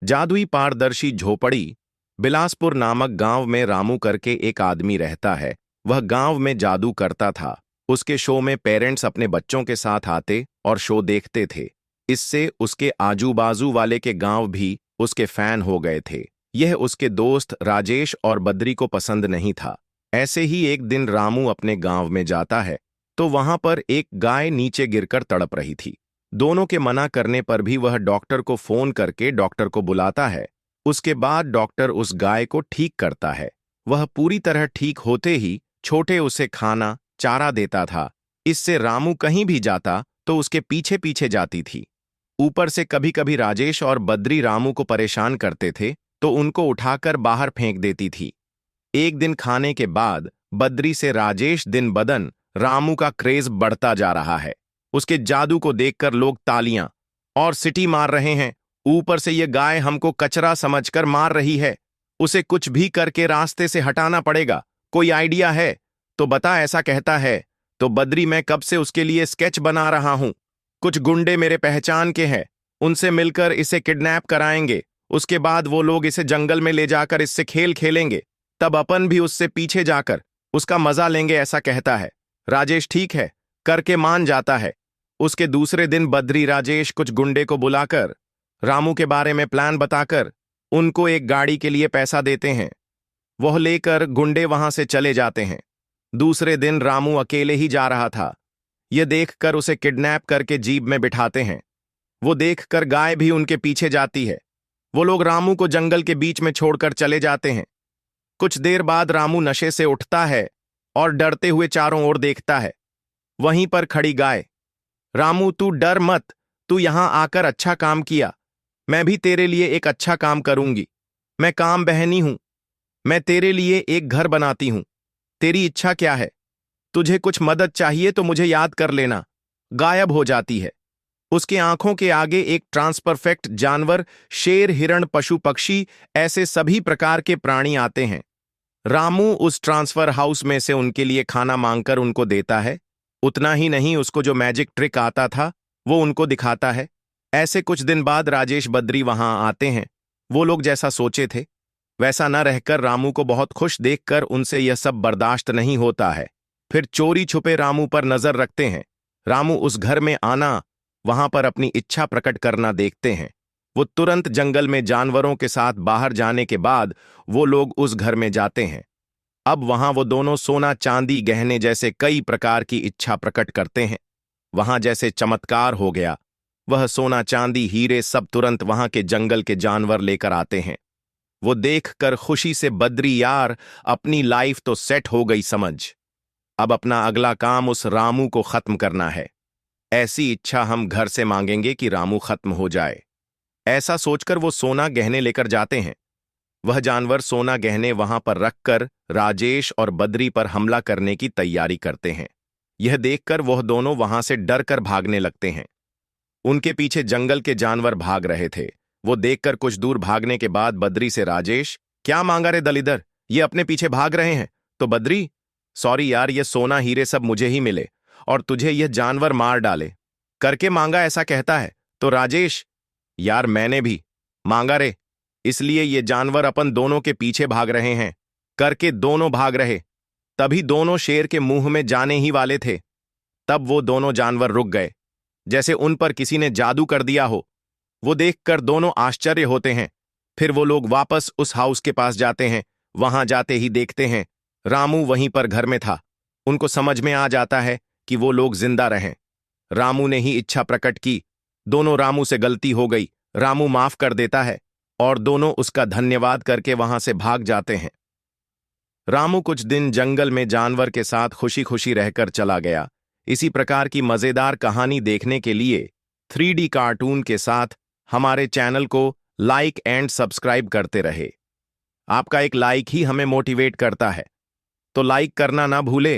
जादुई पारदर्शी झोपड़ी। बिलासपुर नामक गांव में रामू करके एक आदमी रहता है। वह गांव में जादू करता था। उसके शो में पेरेंट्स अपने बच्चों के साथ आते और शो देखते थे। इससे उसके आजू बाजू वाले के गांव भी उसके फैन हो गए थे। यह उसके दोस्त राजेश और बद्री को पसंद नहीं था। ऐसे ही एक दिन रामू अपने गांव में जाता है तो वहां पर एक गाय नीचे गिरकर तड़प रही थी। दोनों के मना करने पर भी वह डॉक्टर को फोन करके डॉक्टर को बुलाता है। उसके बाद डॉक्टर उस गाय को ठीक करता है। वह पूरी तरह ठीक होते ही छोटे उसे खाना चारा देता था। इससे रामू कहीं भी जाता तो उसके पीछे पीछे जाती थी। ऊपर से कभी कभी राजेश और बद्री रामू को परेशान करते थे तो उनको उठाकर बाहर फेंक देती थी। एक दिन खाने के बाद बद्री से राजेश दिन बदन रामू का क्रेज बढ़ता जा रहा है। उसके जादू को देखकर लोग तालियां और सिटी मार रहे हैं। ऊपर से ये गाय हमको कचरा समझकर मार रही है। उसे कुछ भी करके रास्ते से हटाना पड़ेगा। कोई आइडिया है तो बता, ऐसा कहता है। तो बद्री, मैं कब से उसके लिए स्केच बना रहा हूं। कुछ गुंडे मेरे पहचान के हैं, उनसे मिलकर इसे किडनैप कराएंगे। उसके बाद वो लोग इसे जंगल में ले जाकर इससे खेल खेलेंगे। तब अपन भी उससे पीछे जाकर उसका मजा लेंगे, ऐसा कहता है। राजेश ठीक है करके मान जाता है। उसके दूसरे दिन बद्री राजेश कुछ गुंडे को बुलाकर रामू के बारे में प्लान बताकर उनको एक गाड़ी के लिए पैसा देते हैं। वह लेकर गुंडे वहां से चले जाते हैं। दूसरे दिन रामू अकेले ही जा रहा था। यह देखकर उसे किडनैप करके जीप में बिठाते हैं। वो देखकर गाय भी उनके पीछे जाती है। वो लोग रामू को जंगल के बीच में छोड़कर चले जाते हैं। कुछ देर बाद रामू नशे से उठता है और डरते हुए चारों ओर देखता है। वहीं पर खड़ी गाय। रामू, तू डर मत, तू यहां आकर अच्छा काम किया। मैं भी तेरे लिए एक अच्छा काम करूंगी। मैं काम बहनी हूं। मैं तेरे लिए एक घर बनाती हूं। तेरी इच्छा क्या है? तुझे कुछ मदद चाहिए तो मुझे याद कर लेना। गायब हो जाती है। उसके आंखों के आगे एक ट्रांसपरफेक्ट जानवर, शेर, हिरण, पशु पक्षी, ऐसे सभी प्रकार के प्राणी आते हैं। रामू उस ट्रांसफर हाउस में से उनके लिए खाना मांगकर उनको देता है। उतना ही नहीं, उसको जो मैजिक ट्रिक आता था वो उनको दिखाता है। ऐसे कुछ दिन बाद राजेश बद्री वहां आते हैं। वो लोग जैसा सोचे थे वैसा न रहकर रामू को बहुत खुश देखकर उनसे यह सब बर्दाश्त नहीं होता है। फिर चोरी छुपे रामू पर नजर रखते हैं। रामू उस घर में आना, वहां पर अपनी इच्छा प्रकट करना देखते हैं। वो तुरंत जंगल में जानवरों के साथ बाहर जाने के बाद वो लोग उस घर में जाते हैं। अब वहां वो दोनों सोना चांदी गहने जैसे कई प्रकार की इच्छा प्रकट करते हैं। वहां जैसे चमत्कार हो गया। वह सोना चांदी हीरे सब तुरंत वहां के जंगल के जानवर लेकर आते हैं। वो देखकर खुशी से बद्री, यार अपनी लाइफ तो सेट हो गई समझ। अब अपना अगला काम उस रामू को खत्म करना है। ऐसी इच्छा हम घर से मांगेंगे कि रामू खत्म हो जाए। ऐसा सोचकर वो सोना गहने लेकर जाते हैं। वह जानवर सोना गहने वहां पर रखकर राजेश और बद्री पर हमला करने की तैयारी करते हैं। यह देखकर वह दोनों वहां से डर कर भागने लगते हैं। उनके पीछे जंगल के जानवर भाग रहे थे। वो देखकर कुछ दूर भागने के बाद बद्री से राजेश, क्या मांगा रे दलिदर, ये अपने पीछे भाग रहे हैं। तो बद्री, सॉरी यार, ये सोना हीरे सब मुझे ही मिले और तुझे यह जानवर मार डाले करके मांगा, ऐसा कहता है। तो राजेश, यार मैंने भी मांगा रे, इसलिए ये जानवर अपन दोनों के पीछे भाग रहे हैं करके दोनों भाग रहे। तभी दोनों शेर के मुंह में जाने ही वाले थे। तब वो दोनों जानवर रुक गए, जैसे उन पर किसी ने जादू कर दिया हो। वो देखकर दोनों आश्चर्य होते हैं। फिर वो लोग वापस उस हाउस के पास जाते हैं। वहां जाते ही देखते हैं रामू वहीं पर घर में था। उनको समझ में आ जाता है कि वो लोग जिंदा रहें। रामू ने ही इच्छा प्रकट की। दोनों रामू से गलती हो गई। रामू माफ कर देता है और दोनों उसका धन्यवाद करके वहां से भाग जाते हैं। रामू कुछ दिन जंगल में जानवर के साथ खुशी खुशी रहकर चला गया। इसी प्रकार की मजेदार कहानी देखने के लिए 3D कार्टून के साथ हमारे चैनल को लाइक एंड सब्सक्राइब करते रहे। आपका एक लाइक ही हमें मोटिवेट करता है, तो लाइक करना ना भूले।